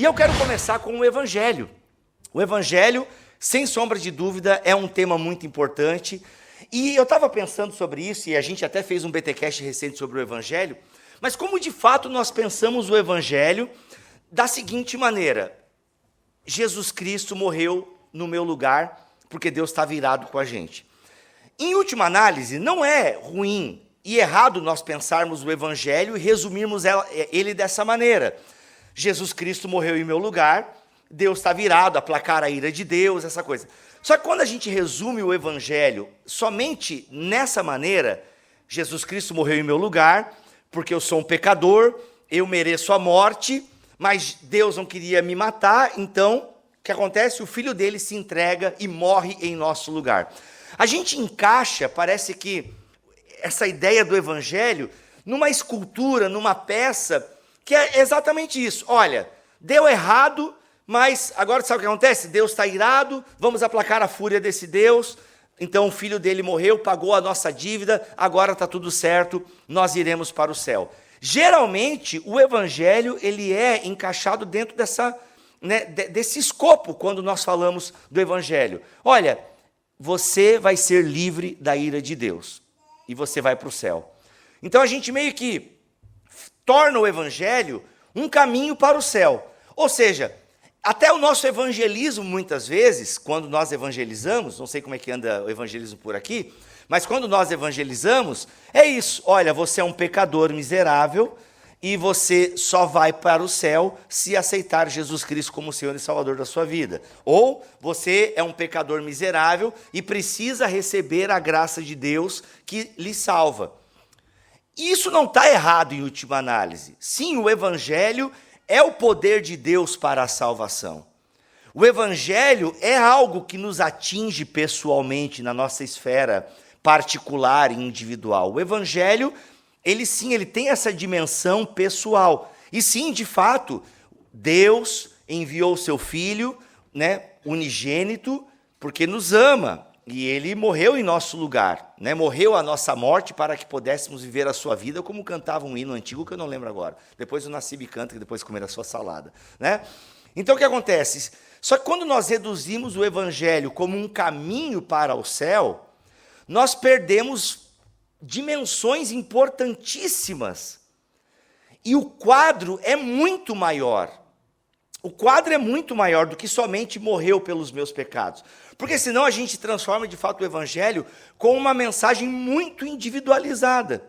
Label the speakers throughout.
Speaker 1: E eu quero começar com o Evangelho. O Evangelho, sem sombra de dúvida, é um tema muito importante. E eu estava pensando sobre isso, e a gente até fez um BTcast recente sobre o Evangelho, mas como de fato nós pensamos o Evangelho da seguinte maneira: Jesus Cristo morreu no meu lugar, porque Deus estava irado com a gente. Em última análise, não é ruim e errado nós pensarmos o Evangelho e resumirmos ele dessa maneira. Jesus Cristo morreu em meu lugar, Deus está virado a placar a ira de Deus, essa coisa. Só que quando a gente resume o Evangelho somente nessa maneira, Jesus Cristo morreu em meu lugar, porque eu sou um pecador, eu mereço a morte, mas Deus não queria me matar, então, o que acontece? O Filho dele se entrega e morre em nosso lugar. A gente encaixa, parece que, essa ideia do Evangelho numa escultura, numa peça, que é exatamente isso. Olha, deu errado, mas agora sabe o que acontece? Deus está irado, vamos aplacar a fúria desse Deus, então o Filho dele morreu, pagou a nossa dívida, agora está tudo certo, nós iremos para o céu. Geralmente, o Evangelho ele é encaixado dentro desse escopo, quando nós falamos do Evangelho. Olha, você vai ser livre da ira de Deus, e você vai para o céu. Então a gente meio que torna o Evangelho um caminho para o céu. Ou seja, até o nosso evangelismo, muitas vezes, quando nós evangelizamos, não sei como é que anda o evangelismo por aqui, mas quando nós evangelizamos, é isso. Olha, você é um pecador miserável e você só vai para o céu se aceitar Jesus Cristo como Senhor e Salvador da sua vida. Ou você é um pecador miserável e precisa receber a graça de Deus que lhe salva. Isso não está errado em última análise. Sim, o Evangelho é o poder de Deus para a salvação. O Evangelho é algo que nos atinge pessoalmente na nossa esfera particular e individual. O Evangelho, ele tem essa dimensão pessoal. E sim, de fato, Deus enviou o seu Filho, unigênito, porque nos ama. E ele morreu em nosso lugar, morreu a nossa morte para que pudéssemos viver a sua vida, como cantava um hino antigo que eu não lembro agora. Depois o Nassib canta, que depois comer a sua salada. Então o que acontece? Só que quando nós reduzimos o Evangelho como um caminho para o céu, nós perdemos dimensões importantíssimas. E o quadro é muito maior. O quadro é muito maior do que somente morreu pelos meus pecados. Porque senão a gente transforma de fato o Evangelho com uma mensagem muito individualizada,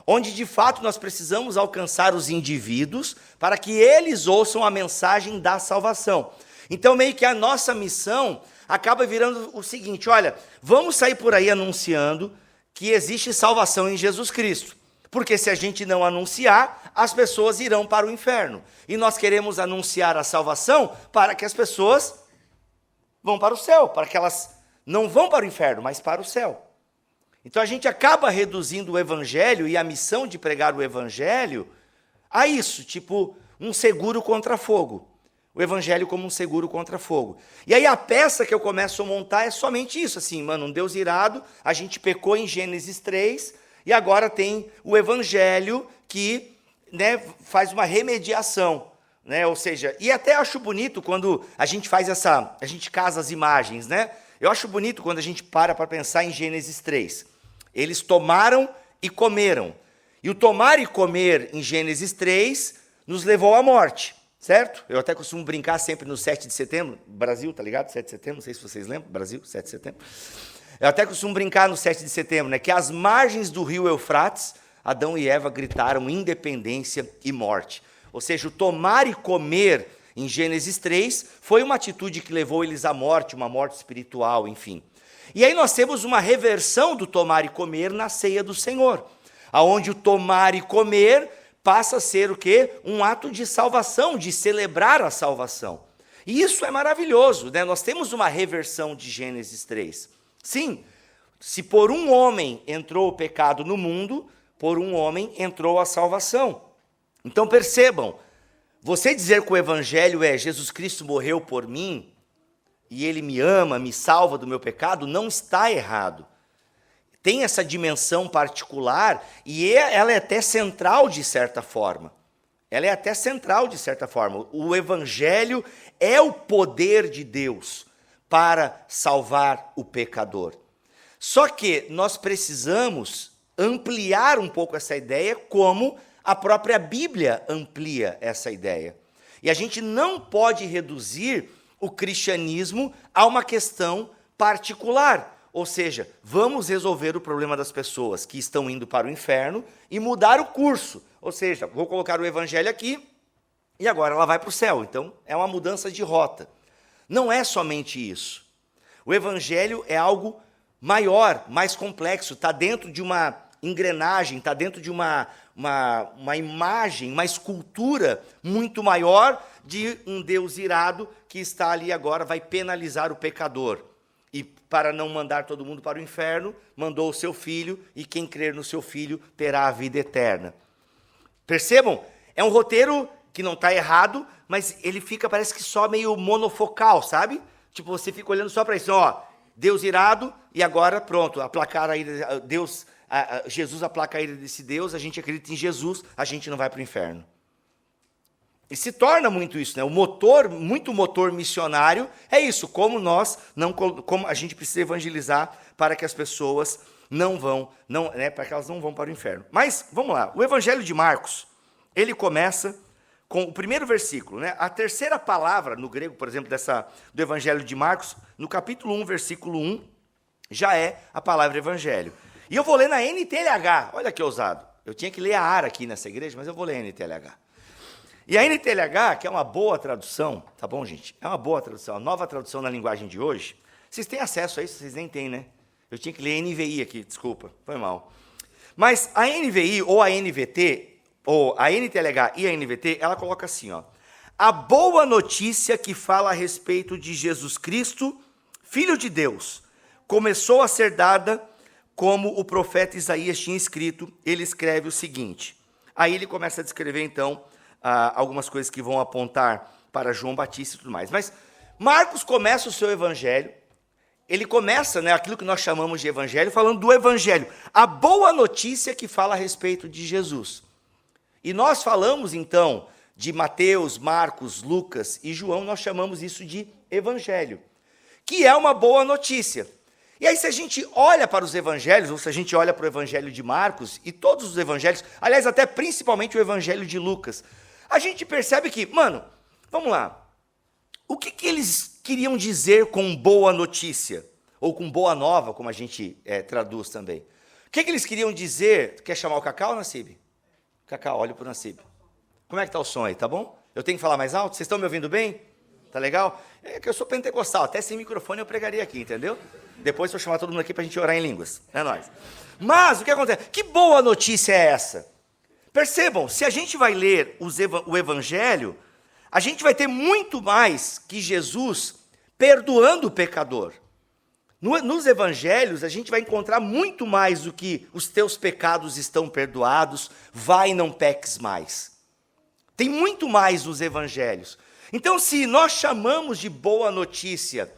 Speaker 1: onde de fato nós precisamos alcançar os indivíduos para que eles ouçam a mensagem da salvação. Então meio que a nossa missão acaba virando o seguinte: olha, vamos sair por aí anunciando que existe salvação em Jesus Cristo. Porque se a gente não anunciar, as pessoas irão para o inferno. E nós queremos anunciar a salvação para que as pessoas vão para o céu, para que elas não vão para o inferno, mas para o céu. Então a gente acaba reduzindo o Evangelho e a missão de pregar o Evangelho a isso, tipo um seguro contra fogo. O Evangelho como um seguro contra fogo. E aí a peça que eu começo a montar é somente isso, assim, um Deus irado, a gente pecou em Gênesis 3, e agora tem o Evangelho que faz uma remediação. Ou seja, e até acho bonito quando a gente faz a gente casa as imagens, Eu acho bonito quando a gente para pensar em Gênesis 3. Eles tomaram e comeram. E o tomar e comer em Gênesis 3 nos levou à morte, certo? Eu até costumo brincar sempre no 7 de setembro, Brasil, tá ligado? 7 de setembro, não sei se vocês lembram, Brasil, 7 de setembro. Eu até costumo brincar no 7 de setembro, que às margens do rio Eufrates, Adão e Eva gritaram independência e morte. Ou seja, o tomar e comer em Gênesis 3 foi uma atitude que levou eles à morte, uma morte espiritual, enfim. E aí nós temos uma reversão do tomar e comer na ceia do Senhor, aonde o tomar e comer passa a ser o quê? Um ato de salvação, de celebrar a salvação. E isso é maravilhoso, Nós temos uma reversão de Gênesis 3. Sim, se por um homem entrou o pecado no mundo, por um homem entrou a salvação. Então percebam, você dizer que o Evangelho é Jesus Cristo morreu por mim, e Ele me ama, me salva do meu pecado, não está errado. Tem essa dimensão particular, e ela é até central de certa forma. ela é até central de certa forma. O evangelho é o poder de Deus para salvar o pecador. Só que nós precisamos ampliar um pouco essa ideia, como a própria Bíblia amplia essa ideia. E a gente não pode reduzir o cristianismo a uma questão particular. Ou seja, vamos resolver o problema das pessoas que estão indo para o inferno e mudar o curso. Ou seja, vou colocar o evangelho aqui e agora ela vai para o céu. Então, é uma mudança de rota. Não é somente isso. O evangelho é algo maior, mais complexo, está dentro de uma engrenagem, está dentro de uma imagem, uma escultura muito maior de um Deus irado que está ali agora, vai penalizar o pecador. E para não mandar todo mundo para o inferno, mandou o seu filho, e quem crer no seu filho terá a vida eterna. Percebam? É um roteiro que não está errado, mas ele fica, parece que só meio monofocal, sabe? Tipo, você fica olhando só para isso, ó, Deus irado, e agora pronto, aplacar a ira, Deus, Jesus aplaca a ira desse Deus, a gente acredita em Jesus, a gente não vai para o inferno. E se torna muito isso, né? Muito motor missionário é isso, como a gente precisa evangelizar para que as pessoas para que elas não vão para o inferno. Mas, vamos lá, o Evangelho de Marcos, ele começa com o primeiro versículo, né? A terceira palavra, no grego, por exemplo, do Evangelho de Marcos, no capítulo 1, versículo 1, já é a palavra Evangelho. E eu vou ler na NTLH, olha que ousado. Eu tinha que ler a ARA aqui nessa igreja, mas eu vou ler a NTLH. E a NTLH, que é uma boa tradução, tá bom, gente? É uma boa tradução, a nova tradução na linguagem de hoje. Vocês têm acesso a isso? Vocês nem têm, né? Eu tinha que ler NVI aqui, desculpa, foi mal. Mas a NVI ou a NVT, ou a NTLH e a NVT, ela coloca assim, ó. A boa notícia que fala a respeito de Jesus Cristo, Filho de Deus, começou a ser dada como o profeta Isaías tinha escrito. Ele escreve o seguinte. Aí ele começa a descrever, então, algumas coisas que vão apontar para João Batista e tudo mais. Mas Marcos começa o seu evangelho, ele começa, né, aquilo que nós chamamos de evangelho, falando do evangelho, a boa notícia que fala a respeito de Jesus. E nós falamos, então, de Mateus, Marcos, Lucas e João, nós chamamos isso de evangelho, que é uma boa notícia. E aí, se a gente olha para os evangelhos, ou se a gente olha para o evangelho de Marcos e todos os evangelhos, aliás, até principalmente o evangelho de Lucas, a gente percebe que, vamos lá, o que eles queriam dizer com boa notícia? Ou com boa nova, como a gente traduz também. O que eles queriam dizer? Quer chamar o Cacau, Nassib? Cacau, olha para o Nassib. Como é que está o som aí, tá bom? Eu tenho que falar mais alto? Vocês estão me ouvindo bem? Tá legal? É que eu sou pentecostal, até sem microfone eu pregaria aqui, entendeu? Depois eu vou chamar todo mundo aqui para a gente orar em línguas. É nóis. Mas, o que acontece? Que boa notícia é essa? Percebam, se a gente vai ler o Evangelho, a gente vai ter muito mais que Jesus perdoando o pecador. Nos Evangelhos, a gente vai encontrar muito mais do que os teus pecados estão perdoados, vai e não peques mais. Tem muito mais nos Evangelhos. Então, se nós chamamos de boa notícia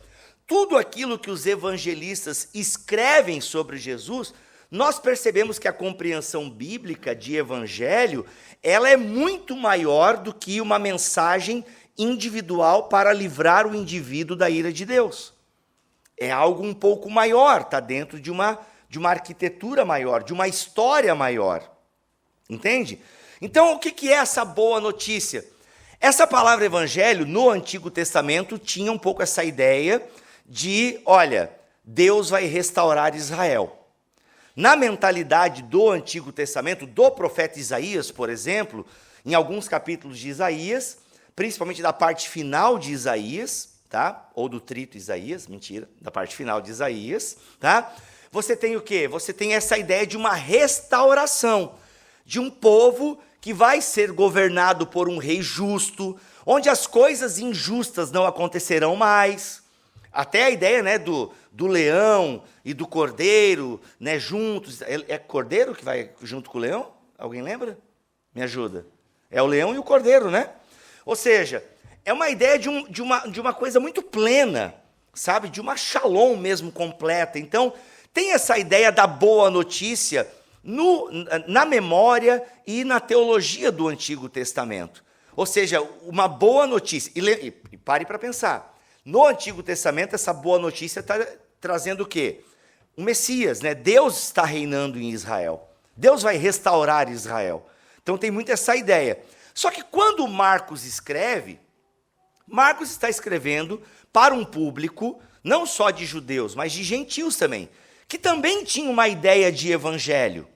Speaker 1: tudo aquilo que os evangelistas escrevem sobre Jesus, nós percebemos que a compreensão bíblica de evangelho, ela é muito maior do que uma mensagem individual para livrar o indivíduo da ira de Deus. É algo um pouco maior, está dentro de uma arquitetura maior, de uma história maior. Entende? Então, o que é essa boa notícia? Essa palavra evangelho, no Antigo Testamento, tinha um pouco essa ideia de, olha, Deus vai restaurar Israel. Na mentalidade do Antigo Testamento, do profeta Isaías, por exemplo, em alguns capítulos de Isaías, principalmente da parte final de Isaías, tá? Ou do trito Isaías, mentira, da parte final de Isaías, tá? Você tem o quê? Você tem essa ideia de uma restauração, de um povo que vai ser governado por um rei justo, onde as coisas injustas não acontecerão mais. Até a ideia, né, do leão e do cordeiro, né, juntos. É cordeiro que vai junto com o leão? Alguém lembra? Me ajuda. É o leão e o cordeiro, né? Ou seja, é uma ideia de uma coisa muito plena, sabe? De uma shalom mesmo completa. Então, tem essa ideia da boa notícia na memória e na teologia do Antigo Testamento. Ou seja, uma boa notícia. E pare para pensar. No Antigo Testamento, essa boa notícia está trazendo o quê? O Messias, né? Deus está reinando em Israel. Deus vai restaurar Israel. Então tem muito essa ideia. Só que quando Marcos escreve, Marcos está escrevendo para um público, não só de judeus, mas de gentios também, que também tinha uma ideia de evangelho.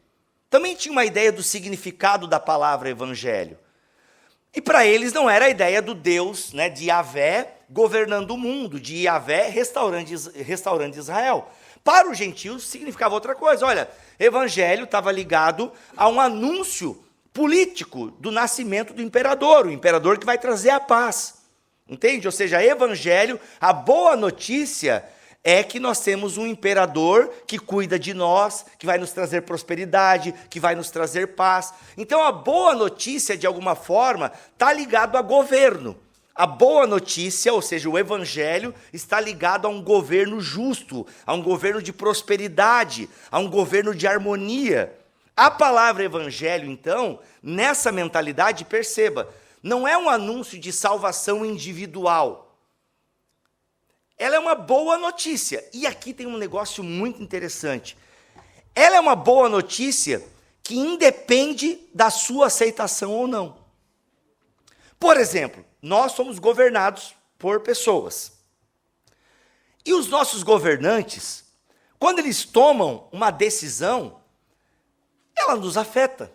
Speaker 1: Também tinha uma ideia do significado da palavra evangelho. E para eles não era a ideia do Deus, né, de Yahvé governando o mundo, de Yahvé restaurando Israel. Para os gentios significava outra coisa. Olha, evangelho estava ligado a um anúncio político do nascimento do imperador, o imperador que vai trazer a paz. Entende? Ou seja, evangelho, a boa notícia é que nós temos um imperador que cuida de nós, que vai nos trazer prosperidade, que vai nos trazer paz. Então a boa notícia, de alguma forma, está ligado a governo. A boa notícia, ou seja, o evangelho, está ligado a um governo justo, a um governo de prosperidade, a um governo de harmonia. A palavra evangelho, então, nessa mentalidade, perceba, não é um anúncio de salvação individual. Ela é uma boa notícia. E aqui tem um negócio muito interessante. Ela é uma boa notícia que independe da sua aceitação ou não. Por exemplo, nós somos governados por pessoas. E os nossos governantes, quando eles tomam uma decisão, ela nos afeta,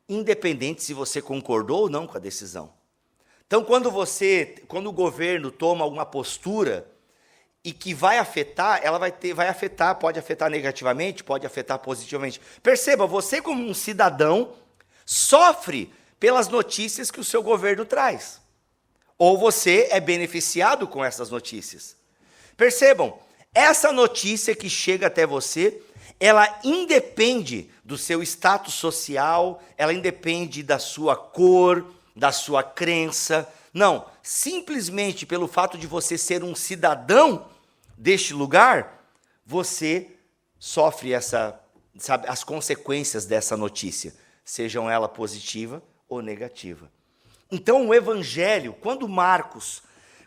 Speaker 1: independente se você concordou ou não com a decisão. Então, quando o governo toma alguma postura e que vai afetar, ela vai afetar, pode afetar negativamente, pode afetar positivamente. Perceba, você como um cidadão sofre pelas notícias que o seu governo traz. Ou você é beneficiado com essas notícias. Percebam, essa notícia que chega até você, ela independe do seu status social, ela independe da sua cor, da sua crença. Não, simplesmente pelo fato de você ser um cidadão deste lugar, você sofre as consequências dessa notícia, sejam ela positiva ou negativa. Então o evangelho, quando Marcos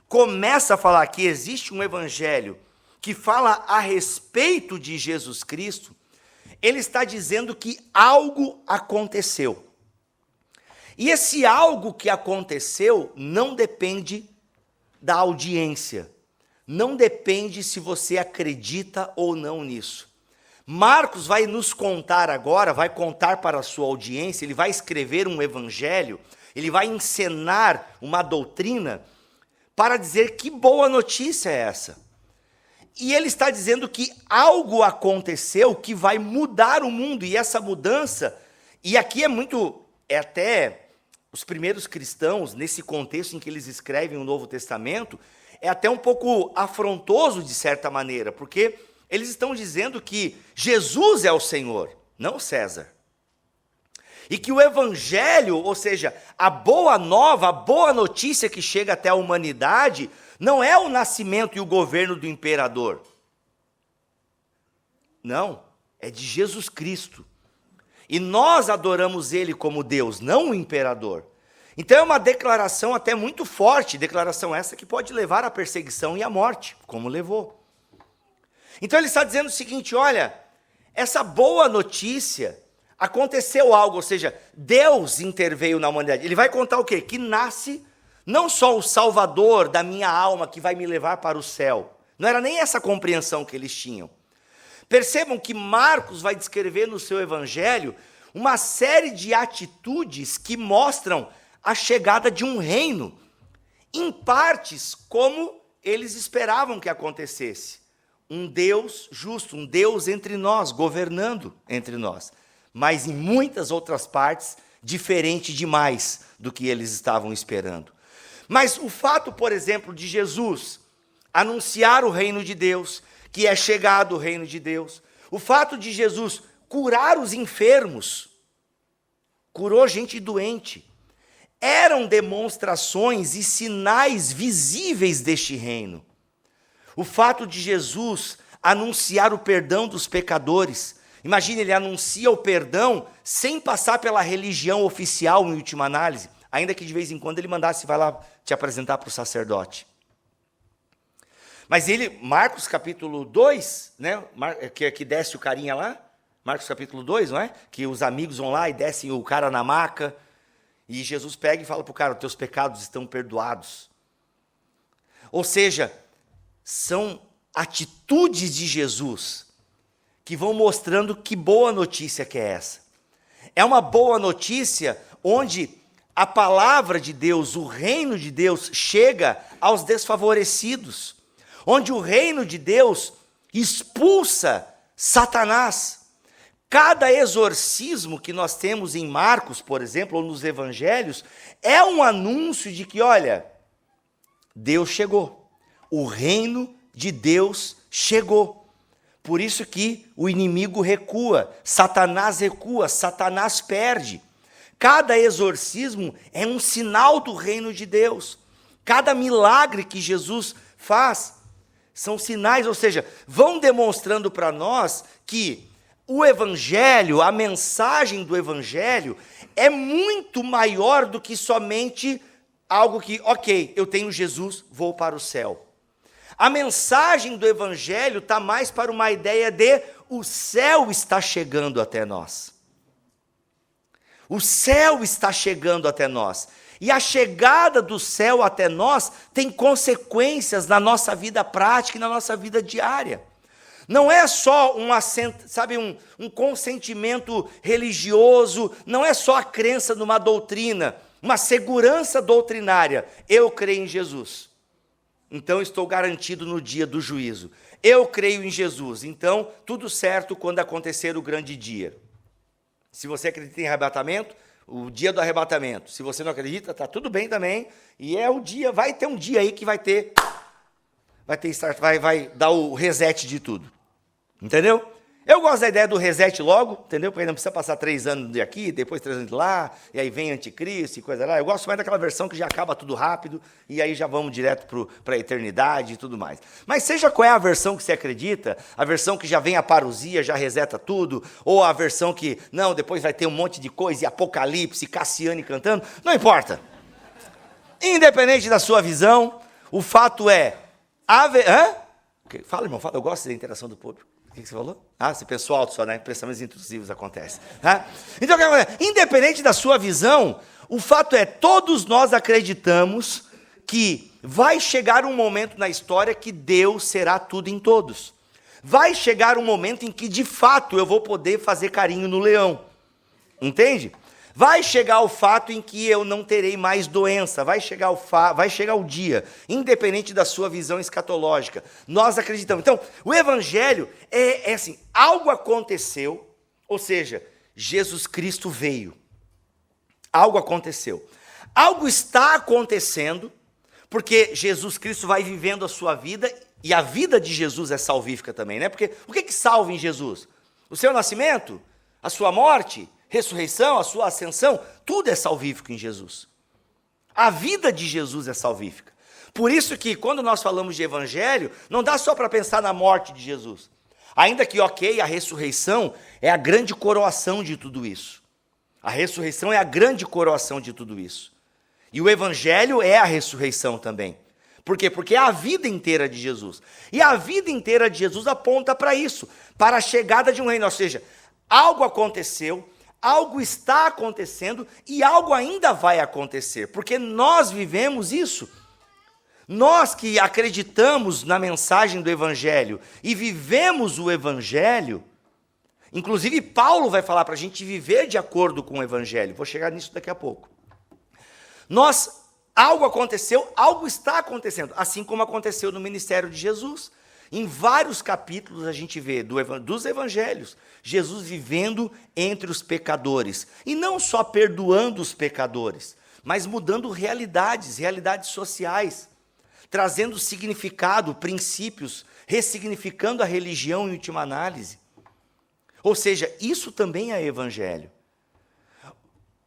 Speaker 1: começa a falar que existe um evangelho que fala a respeito de Jesus Cristo, ele está dizendo que algo aconteceu. E esse algo que aconteceu não depende da audiência, não depende se você acredita ou não nisso. Marcos vai nos contar agora, vai contar para a sua audiência, ele vai escrever um evangelho, ele vai encenar uma doutrina para dizer que boa notícia é essa. E ele está dizendo que algo aconteceu que vai mudar o mundo, e essa mudança, e aqui é até os primeiros cristãos, nesse contexto em que eles escrevem o Novo Testamento, é até um pouco afrontoso de certa maneira, porque eles estão dizendo que Jesus é o Senhor, não César. E que o evangelho, ou seja, a boa nova, a boa notícia que chega até a humanidade, não é o nascimento e o governo do imperador. Não, é de Jesus Cristo. E nós adoramos ele como Deus, não o imperador. Então é uma declaração até muito forte, declaração essa que pode levar à perseguição e à morte, como levou. Então ele está dizendo o seguinte, olha, essa boa notícia, aconteceu algo, ou seja, Deus interveio na humanidade. Ele vai contar o quê? Que nasce não só o Salvador da minha alma que vai me levar para o céu. Não era nem essa compreensão que eles tinham. Percebam que Marcos vai descrever no seu evangelho uma série de atitudes que mostram a chegada de um reino, em partes como eles esperavam que acontecesse. Um Deus justo, um Deus entre nós, governando entre nós. Mas em muitas outras partes, diferente demais do que eles estavam esperando. Mas o fato, por exemplo, de Jesus anunciar o reino de Deus, que é chegado o reino de Deus, o fato de Jesus curar os enfermos, curou gente doente, eram demonstrações e sinais visíveis deste reino. O fato de Jesus anunciar o perdão dos pecadores. Imagine, ele anuncia o perdão sem passar pela religião oficial em última análise, ainda que de vez em quando ele mandasse, vai lá te apresentar para o sacerdote. Mas ele, Marcos capítulo 2, né, que desce o carinha lá, Marcos capítulo 2, não é? Que os amigos vão lá e descem o cara na maca, e Jesus pega e fala para o cara, os teus pecados estão perdoados. Ou seja, são atitudes de Jesus que vão mostrando que boa notícia que é essa. É uma boa notícia onde a palavra de Deus, o reino de Deus, chega aos desfavorecidos, onde o reino de Deus expulsa Satanás. Cada exorcismo que nós temos em Marcos, por exemplo, ou nos evangelhos, é um anúncio de que, olha, Deus chegou, o reino de Deus chegou. Por isso que o inimigo recua, Satanás perde. Cada exorcismo é um sinal do reino de Deus. Cada milagre que Jesus faz são sinais, ou seja, vão demonstrando para nós que o evangelho, a mensagem do evangelho é muito maior do que somente algo que, ok, eu tenho Jesus, vou para o céu. A mensagem do evangelho está mais para uma ideia de o céu está chegando até nós. O céu está chegando até nós. E a chegada do céu até nós tem consequências na nossa vida prática e na nossa vida diária. Não é só um consentimento religioso, não é só a crença numa doutrina, uma segurança doutrinária. Eu creio em Jesus, então estou garantido no dia do juízo. Eu creio em Jesus, então tudo certo quando acontecer o grande dia. Se você acredita em arrebatamento, o dia do arrebatamento. Se você não acredita, está tudo bem também. E é o dia, vai ter um dia aí que vai dar o reset de tudo. Entendeu? Eu gosto da ideia do reset logo, entendeu? Porque não precisa passar 3 anos de aqui, depois 3 anos de lá, e aí vem anticristo e coisa lá. Eu gosto mais daquela versão que já acaba tudo rápido, e aí já vamos direto para a eternidade e tudo mais. Mas seja qual é a versão que você acredita, a versão que já vem a parousia, já reseta tudo, ou a versão que, não, depois vai ter um monte de coisa, e Apocalipse, Cassiane cantando, não importa. Independente da sua visão, o fato é... Fala, irmão, fala, eu gosto da interação do público. O que você falou? Você pensou alto só, né? Pensamentos intrusivos acontecem. Então, o que acontece? Independente da sua visão, o fato é, todos nós acreditamos que vai chegar um momento na história que Deus será tudo em todos. Vai chegar um momento em que, de fato, eu vou poder fazer carinho no leão. Entende? Vai chegar o fato em que eu não terei mais doença, vai chegar o dia, independente da sua visão escatológica. Nós acreditamos. Então, o evangelho é assim, algo aconteceu, ou seja, Jesus Cristo veio. Algo aconteceu. Algo está acontecendo, porque Jesus Cristo vai vivendo a sua vida, e a vida de Jesus é salvífica também, né? Porque o que salva em Jesus? O seu nascimento? A sua morte? Ressurreição, a sua ascensão, tudo é salvífico em Jesus. A vida de Jesus é salvífica. Por isso que quando nós falamos de evangelho, não dá só para pensar na morte de Jesus. Ainda que, ok, a ressurreição é a grande coroação de tudo isso. A ressurreição é a grande coroação de tudo isso. E o evangelho é a ressurreição também. Por quê? Porque é a vida inteira de Jesus. E a vida inteira de Jesus aponta para isso, para a chegada de um reino. Ou seja, algo aconteceu, algo está acontecendo e algo ainda vai acontecer, porque nós vivemos isso. Nós que acreditamos na mensagem do evangelho e vivemos o evangelho, inclusive Paulo vai falar para a gente viver de acordo com o evangelho, vou chegar nisso daqui a pouco. Algo aconteceu, algo está acontecendo, assim como aconteceu no ministério de Jesus. Em vários capítulos a gente vê dos evangelhos, Jesus vivendo entre os pecadores. E não só perdoando os pecadores, mas mudando realidades sociais. Trazendo significado, princípios, ressignificando a religião em última análise. Ou seja, isso também é evangelho.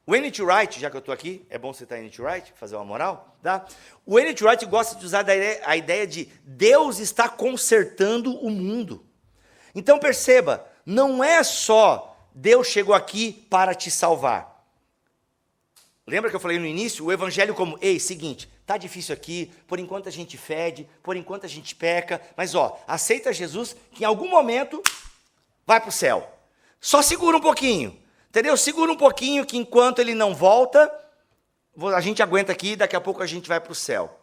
Speaker 1: O N.T. Wright, já que eu estou aqui, é bom citar N.T. Wright, fazer uma moral, tá? O N.T. Wright gosta de usar a ideia de Deus está consertando o mundo. Então perceba, não é só Deus chegou aqui para te salvar. Lembra que eu falei no início? O evangelho como, ei, seguinte, tá difícil aqui, por enquanto a gente fede, por enquanto a gente peca, mas aceita Jesus que em algum momento vai para o céu. Só segura um pouquinho, entendeu? Segura um pouquinho que enquanto ele não volta, a gente aguenta aqui e daqui a pouco a gente vai para o céu.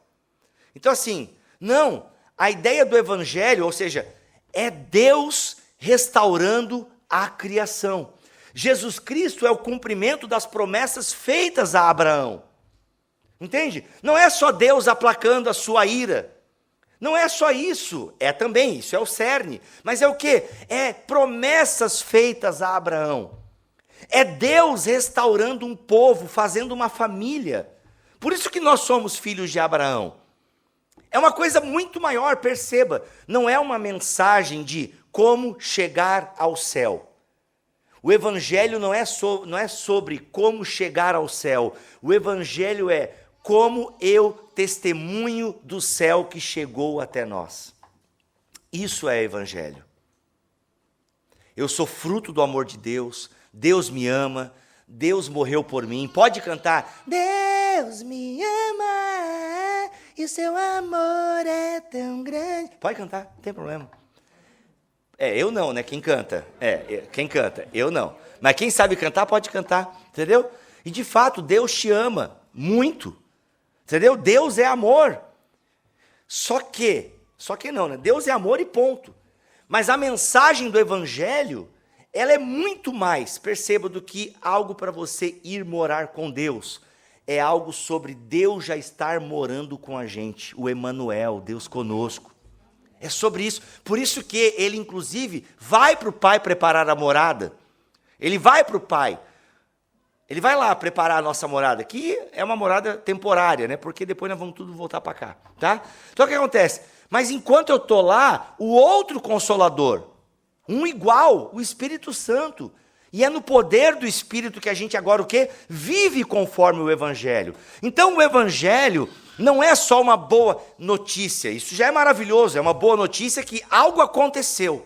Speaker 1: Então assim, não, a ideia do evangelho, ou seja, é Deus restaurando a criação. Jesus Cristo é o cumprimento das promessas feitas a Abraão. Entende? Não é só Deus aplacando a sua ira. Não é só isso. É também, isso é o cerne. Mas é o quê? É promessas feitas a Abraão. É Deus restaurando um povo, fazendo uma família. Por isso que nós somos filhos de Abraão. É uma coisa muito maior, perceba. Não é uma mensagem de como chegar ao céu. O evangelho não é sobre como chegar ao céu. O evangelho é como eu testemunho do céu que chegou até nós. Isso é evangelho. Eu sou fruto do amor de Deus. Deus me ama. Deus morreu por mim. Pode cantar. Deus me ama e o seu amor é tão grande. Pode cantar, não tem problema. Eu não, né? Quem canta? Quem canta? Eu não. Mas quem sabe cantar, pode cantar, entendeu? E de fato, Deus te ama muito, entendeu? Deus é amor. Só que não, né? Deus é amor e ponto. Mas a mensagem do evangelho, ela é muito mais, perceba, do que algo para você ir morar com Deus. É algo sobre Deus já estar morando com a gente, o Emanuel, Deus conosco. É sobre isso. Por isso que ele, inclusive, vai para o Pai preparar a morada. Ele vai para o Pai. Ele vai lá preparar a nossa morada, que é uma morada temporária, né? Porque depois nós vamos tudo voltar para cá, tá? Então o que acontece? Mas enquanto eu estou lá, o outro Consolador, um igual, o Espírito Santo. E é no poder do Espírito que a gente agora o quê? Vive conforme o Evangelho. Então o Evangelho não é só uma boa notícia, isso já é maravilhoso, é uma boa notícia que algo aconteceu.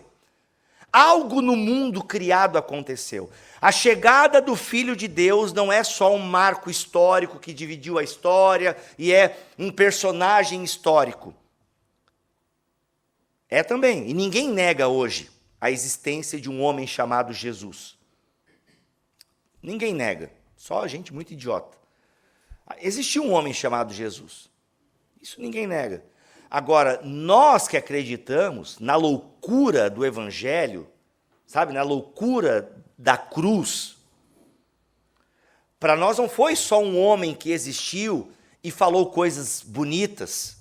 Speaker 1: Algo no mundo criado aconteceu. A chegada do Filho de Deus não é só um marco histórico que dividiu a história e é um personagem histórico. É também, e ninguém nega hoje a existência de um homem chamado Jesus. Ninguém nega, só gente muito idiota. Existiu um homem chamado Jesus. Isso ninguém nega. Agora, nós que acreditamos na loucura do evangelho, sabe, na loucura da cruz, para nós não foi só um homem que existiu e falou coisas bonitas.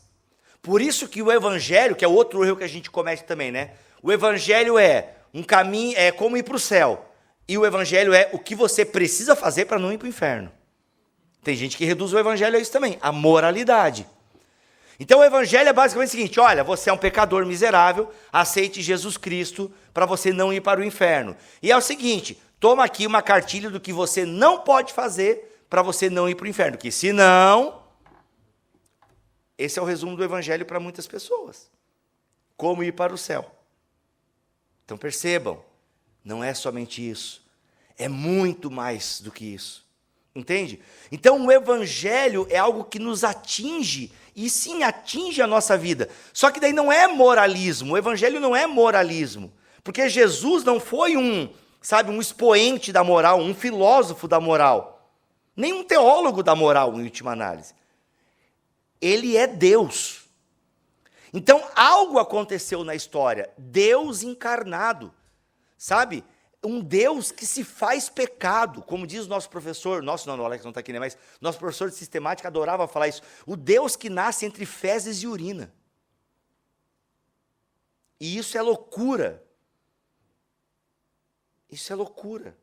Speaker 1: Por isso que o evangelho, que é outro erro que a gente comete também, né? O evangelho é um caminho, é como ir para o céu. E o evangelho é o que você precisa fazer para não ir para o inferno. Tem gente que reduz o evangelho a isso também, a moralidade. Então o evangelho é basicamente o seguinte, olha, você é um pecador miserável, aceite Jesus Cristo para você não ir para o inferno. E é o seguinte, toma aqui uma cartilha do que você não pode fazer para você não ir para o inferno, que senão, esse é o resumo do evangelho para muitas pessoas. Como ir para o céu. Então percebam, não é somente isso, é muito mais do que isso. Entende? Então o evangelho é algo que nos atinge, e sim atinge a nossa vida. Só que daí não é moralismo, o evangelho não é moralismo. Porque Jesus não foi um expoente da moral, um filósofo da moral. Nem um teólogo da moral, em última análise. Ele é Deus. Então algo aconteceu na história, Deus encarnado, sabe? Um Deus que se faz pecado, como diz o nosso professor, o Alex não está aqui, né? Mas nosso professor de sistemática adorava falar isso, o Deus que nasce entre fezes e urina. E isso é loucura. Isso é loucura.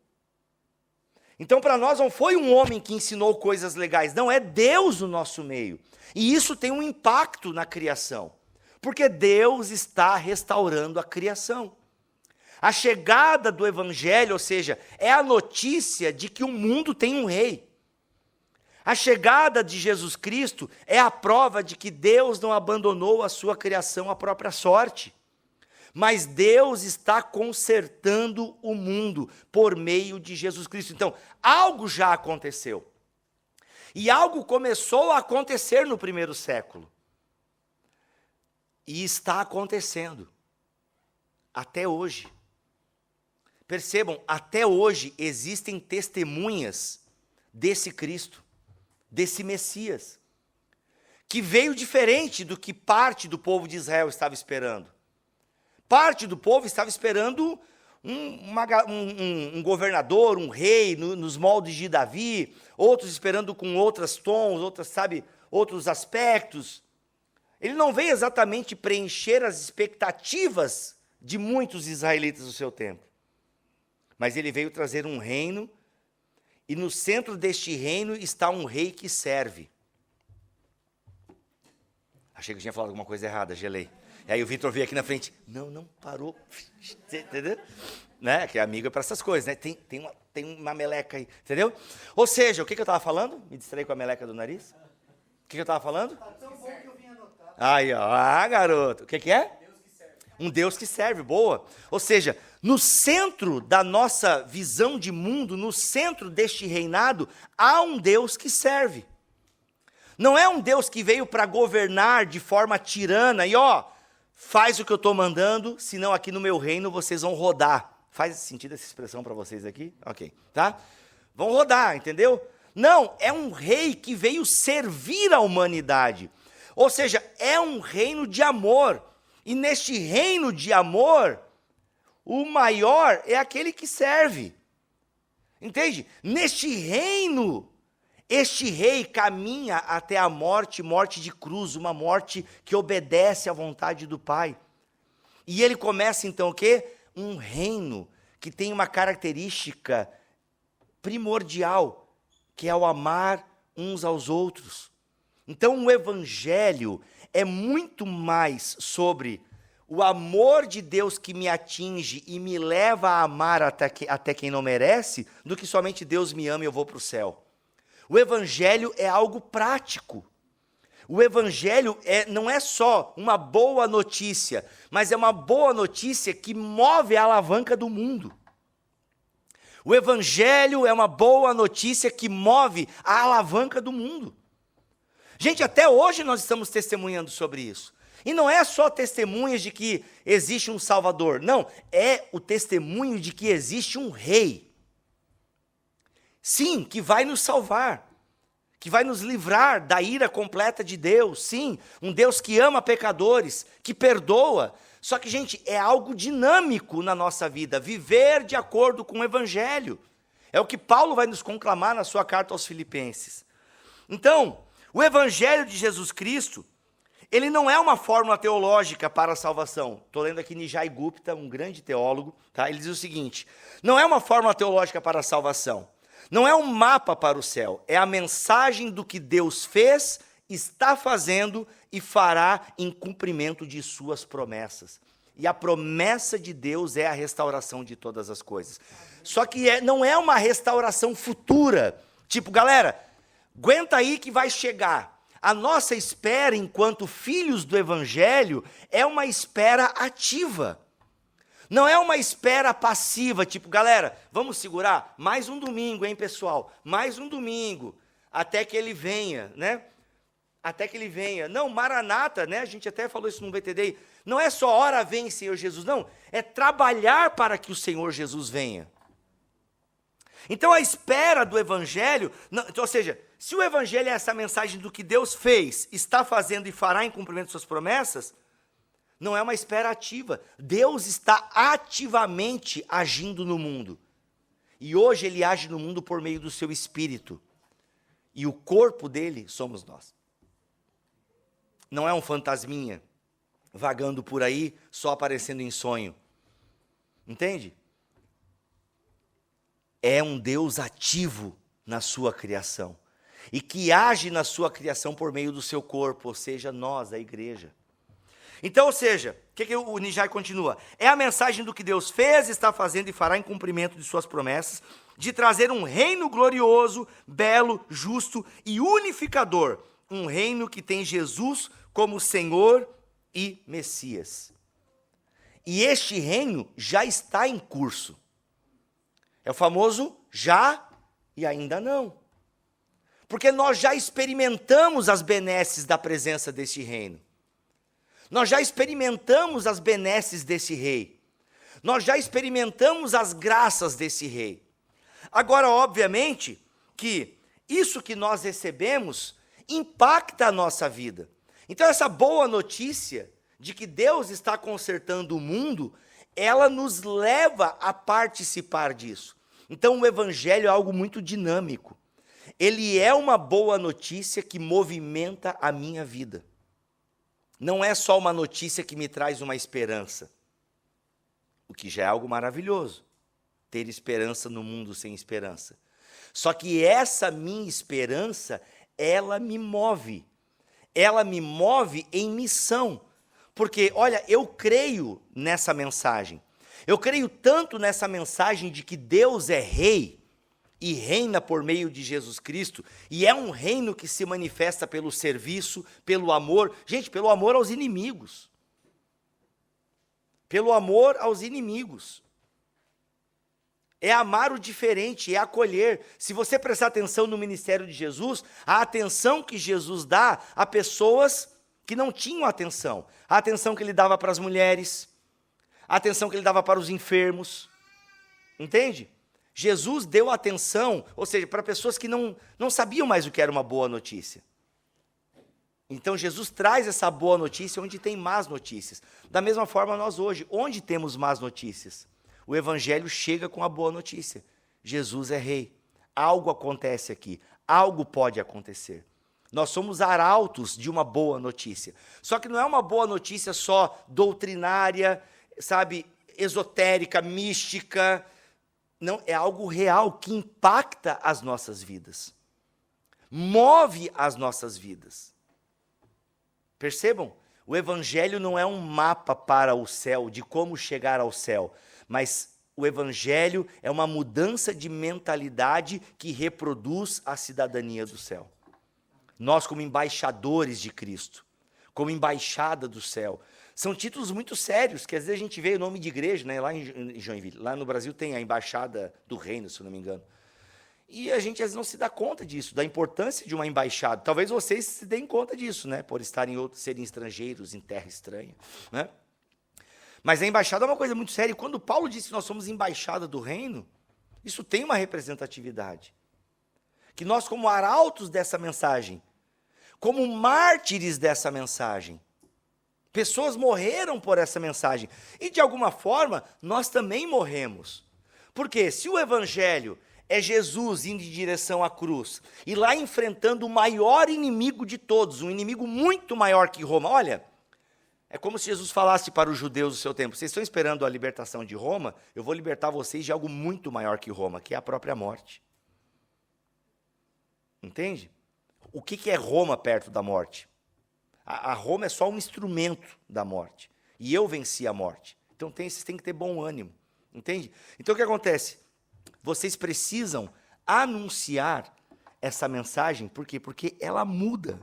Speaker 1: Então para nós não foi um homem que ensinou coisas legais, não, é Deus no nosso meio. E isso tem um impacto na criação, porque Deus está restaurando a criação. A chegada do evangelho, ou seja, é a notícia de que o mundo tem um rei. A chegada de Jesus Cristo é a prova de que Deus não abandonou a sua criação à própria sorte. Mas Deus está consertando o mundo por meio de Jesus Cristo. Então, algo já aconteceu. E algo começou a acontecer no primeiro século. E está acontecendo. Até hoje. Percebam, até hoje existem testemunhas desse Cristo, desse Messias, que veio diferente do que parte do povo de Israel estava esperando. Parte do povo estava esperando um governador, um rei, nos moldes de Davi, outros esperando com outros tons, outros aspectos. Ele não veio exatamente preencher as expectativas de muitos israelitas do seu tempo, mas ele veio trazer um reino, e no centro deste reino está um rei que serve. Achei que eu tinha falado alguma coisa errada, gelei. E aí o Vitor veio aqui na frente, não, parou, entendeu? Né? Que amigo é para essas coisas, né? Tem uma meleca aí, entendeu? Ou seja, o que eu estava falando? Me distraí com a meleca do nariz. O que eu estava falando?
Speaker 2: Tá tão bom que eu vim anotar.
Speaker 1: Aí, ó, garoto. O que é? Um Deus que serve, boa. Ou seja, no centro da nossa visão de mundo, no centro deste reinado, há um Deus que serve. Não é um Deus que veio para governar de forma tirana e faz o que eu estou mandando, senão aqui no meu reino vocês vão rodar. Faz sentido essa expressão para vocês aqui? Ok, tá? Vão rodar, entendeu? Não, é um rei que veio servir a humanidade. Ou seja, é um reino de amor. E neste reino de amor, o maior é aquele que serve. Entende? Neste reino, este rei caminha até a morte de cruz, uma morte que obedece à vontade do Pai. E ele começa então o quê? Um reino que tem uma característica primordial, que é o amar uns aos outros. Então o evangelho é muito mais sobre o amor de Deus que me atinge e me leva a amar até quem não merece, do que somente Deus me ama e eu vou para o céu. O evangelho é algo prático. O evangelho não é só uma boa notícia, mas é uma boa notícia que move a alavanca do mundo. O evangelho é uma boa notícia que move a alavanca do mundo. Gente, até hoje nós estamos testemunhando sobre isso. E não é só testemunhas de que existe um Salvador. Não, é o testemunho de que existe um Rei. Sim, que vai nos salvar, que vai nos livrar da ira completa de Deus. Sim, um Deus que ama pecadores, que perdoa. Só que, gente, é algo dinâmico na nossa vida, viver de acordo com o Evangelho. É o que Paulo vai nos conclamar na sua carta aos Filipenses. Então, o Evangelho de Jesus Cristo, ele não é uma fórmula teológica para a salvação. Estou lendo aqui Nijai Gupta, um grande teólogo, tá? Ele diz o seguinte: não é uma fórmula teológica para a salvação, não é um mapa para o céu, é a mensagem do que Deus fez, está fazendo e fará em cumprimento de suas promessas. E a promessa de Deus é a restauração de todas as coisas. Só que não é uma restauração futura. Tipo, galera, aguenta aí que vai chegar. A nossa espera enquanto filhos do Evangelho é uma espera ativa. Não é uma espera passiva, tipo, galera, vamos segurar mais um domingo, hein, pessoal? Mais um domingo, até que ele venha, né? Até que ele venha. Não, Maranata, né? A gente até falou isso no BTD. Não é só hora vem, Senhor Jesus, não. É trabalhar para que o Senhor Jesus venha. Então a espera do Evangelho, ou seja, se o Evangelho é essa mensagem do que Deus fez, está fazendo e fará em cumprimento de suas promessas, não é uma espera ativa. Deus está ativamente agindo no mundo. E hoje Ele age no mundo por meio do seu Espírito. E o corpo dele somos nós. Não é um fantasminha vagando por aí, só aparecendo em sonho. Entende? É um Deus ativo na sua criação. E que age na sua criação por meio do seu corpo, ou seja, nós, a igreja. Então, ou seja, o que o Nijai continua? É a mensagem do que Deus fez, está fazendo e fará em cumprimento de suas promessas, de trazer um reino glorioso, belo, justo e unificador. Um reino que tem Jesus como Senhor e Messias. E este reino já está em curso. É o famoso já e ainda não. Porque nós já experimentamos as benesses da presença deste reino. Nós já experimentamos as benesses desse rei. Nós já experimentamos as graças desse rei. Agora, obviamente, que isso que nós recebemos impacta a nossa vida. Então, essa boa notícia de que Deus está consertando o mundo, ela nos leva a participar disso. Então, o evangelho é algo muito dinâmico. Ele é uma boa notícia que movimenta a minha vida. Não é só uma notícia que me traz uma esperança, o que já é algo maravilhoso, ter esperança no mundo sem esperança. Só que essa minha esperança, ela me move em missão, porque, olha, eu creio nessa mensagem, eu creio tanto nessa mensagem de que Deus é rei, e reina por meio de Jesus Cristo, e é um reino que se manifesta pelo serviço, pelo amor, gente, pelo amor aos inimigos. Pelo amor aos inimigos. É amar o diferente, é acolher. Se você prestar atenção no ministério de Jesus, a atenção que Jesus dá a pessoas que não tinham atenção. A atenção que ele dava para as mulheres, a atenção que ele dava para os enfermos. Entende? Jesus deu atenção, ou seja, para pessoas que não sabiam mais o que era uma boa notícia. Então Jesus traz essa boa notícia onde tem más notícias. Da mesma forma nós hoje, onde temos más notícias? O evangelho chega com a boa notícia. Jesus é rei. Algo acontece aqui, algo pode acontecer. Nós somos arautos de uma boa notícia. Só que não é uma boa notícia só doutrinária, sabe, esotérica, mística. Não, é algo real que impacta as nossas vidas. Move as nossas vidas. Percebam? O evangelho não é um mapa para o céu, de como chegar ao céu, mas o evangelho é uma mudança de mentalidade que reproduz a cidadania do céu. Nós, como embaixadores de Cristo, como embaixada do céu, são títulos muito sérios, que às vezes a gente vê o nome de igreja, né, lá em Joinville. Lá no Brasil tem a embaixada do reino, se eu não me engano. E a gente às vezes não se dá conta disso, da importância de uma embaixada. Talvez vocês se deem conta disso, né, por serem estrangeiros em terra estranha, né? Mas a embaixada é uma coisa muito séria. E quando Paulo disse que nós somos embaixada do reino, isso tem uma representatividade. Que nós, como arautos dessa mensagem, como mártires dessa mensagem, pessoas morreram por essa mensagem. E, de alguma forma, nós também morremos. Porque se o evangelho é Jesus indo em direção à cruz, e lá enfrentando o maior inimigo de todos, um inimigo muito maior que Roma. Olha, é como se Jesus falasse para os judeus do seu tempo: vocês estão esperando a libertação de Roma? Eu vou libertar vocês de algo muito maior que Roma, que é a própria morte. Entende? O que é Roma perto da morte? A Roma é só um instrumento da morte. E eu venci a morte. Então vocês têm que ter bom ânimo. Entende? Então o que acontece? Vocês precisam anunciar essa mensagem. Por quê? Porque ela muda.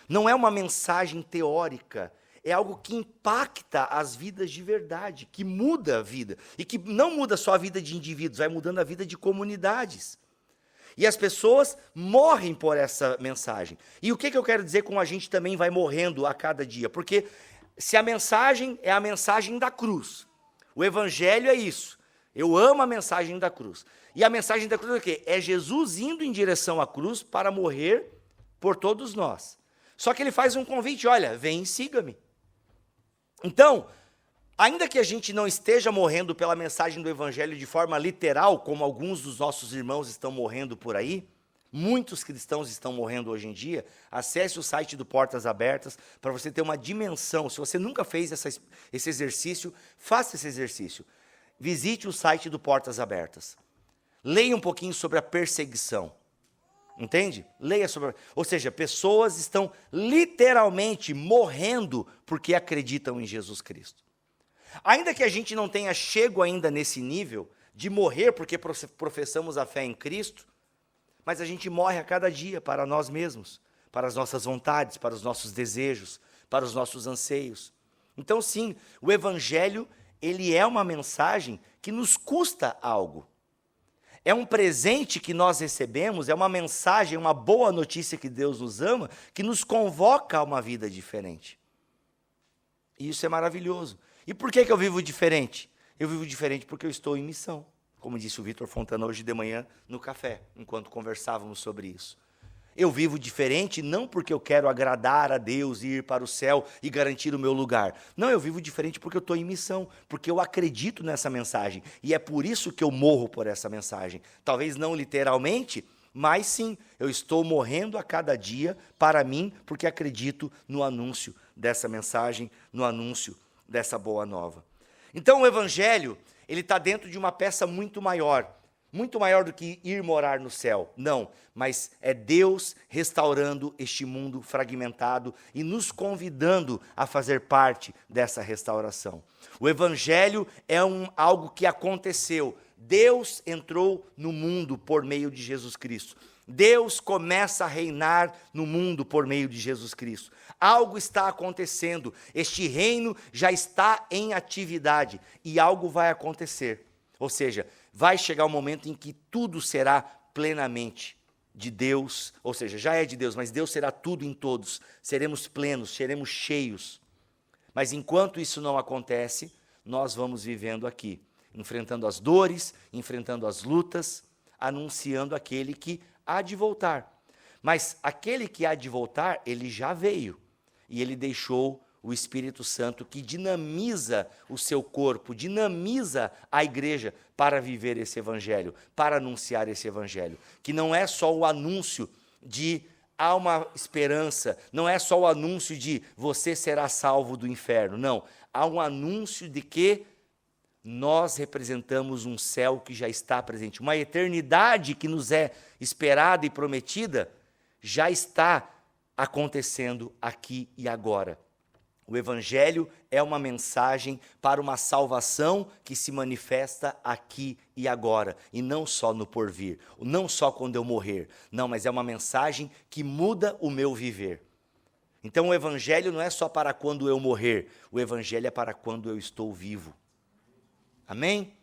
Speaker 1: Não é uma mensagem teórica. É algo que impacta as vidas de verdade, que muda a vida. E que não muda só a vida de indivíduos, vai mudando a vida de comunidades. E as pessoas morrem por essa mensagem. E o que eu quero dizer com a gente também vai morrendo a cada dia? Porque se a mensagem é a mensagem da cruz, o evangelho é isso. Eu amo a mensagem da cruz. E a mensagem da cruz é o quê? É Jesus indo em direção à cruz para morrer por todos nós. Só que ele faz um convite: olha, vem e siga-me. Então, ainda que a gente não esteja morrendo pela mensagem do evangelho de forma literal, como alguns dos nossos irmãos estão morrendo por aí, muitos cristãos estão morrendo hoje em dia, acesse o site do Portas Abertas para você ter uma dimensão. Se você nunca fez esse exercício, faça esse exercício. Visite o site do Portas Abertas. Leia um pouquinho sobre a perseguição. Entende? Leia sobre... Ou seja, pessoas estão literalmente morrendo porque acreditam em Jesus Cristo. Ainda que a gente não tenha chego ainda nesse nível de morrer porque professamos a fé em Cristo, mas a gente morre a cada dia para nós mesmos, para as nossas vontades, para os nossos desejos, para os nossos anseios. Então, sim, o evangelho ele é uma mensagem que nos custa algo. É um presente que nós recebemos, é uma mensagem, uma boa notícia que Deus nos ama, que nos convoca a uma vida diferente. E isso é maravilhoso. E por que eu vivo diferente? Eu vivo diferente porque eu estou em missão, como disse o Vitor Fontana hoje de manhã no café, enquanto conversávamos sobre isso. Eu vivo diferente não porque eu quero agradar a Deus e ir para o céu e garantir o meu lugar. Não, eu vivo diferente porque eu estou em missão, porque eu acredito nessa mensagem. E é por isso que eu morro por essa mensagem. Talvez não literalmente, mas sim, eu estou morrendo a cada dia para mim, porque acredito no anúncio dessa mensagem, no anúncio dessa boa nova. Então o Evangelho, ele está dentro de uma peça muito maior do que ir morar no céu. Não, mas é Deus restaurando este mundo fragmentado e nos convidando a fazer parte dessa restauração. O Evangelho é algo que aconteceu. Deus entrou no mundo por meio de Jesus Cristo. Deus começa a reinar no mundo por meio de Jesus Cristo. Algo está acontecendo, este reino já está em atividade e algo vai acontecer. Ou seja, vai chegar o momento em que tudo será plenamente de Deus, ou seja, já é de Deus, mas Deus será tudo em todos. Seremos plenos, seremos cheios. Mas enquanto isso não acontece, nós vamos vivendo aqui, enfrentando as dores, enfrentando as lutas, anunciando aquele que há de voltar. Mas aquele que há de voltar, ele já veio. E ele deixou o Espírito Santo que dinamiza o seu corpo, dinamiza a igreja para viver esse evangelho, para anunciar esse evangelho. Que não é só o anúncio de há uma esperança, não é só o anúncio de você será salvo do inferno, não. Há um anúncio de que nós representamos um céu que já está presente, uma eternidade que nos é esperada e prometida, já está acontecendo aqui e agora. O Evangelho é uma mensagem para uma salvação que se manifesta aqui e agora, e não só no porvir, não só quando eu morrer, não, mas é uma mensagem que muda o meu viver. Então o Evangelho não é só para quando eu morrer, o Evangelho é para quando eu estou vivo. Amém?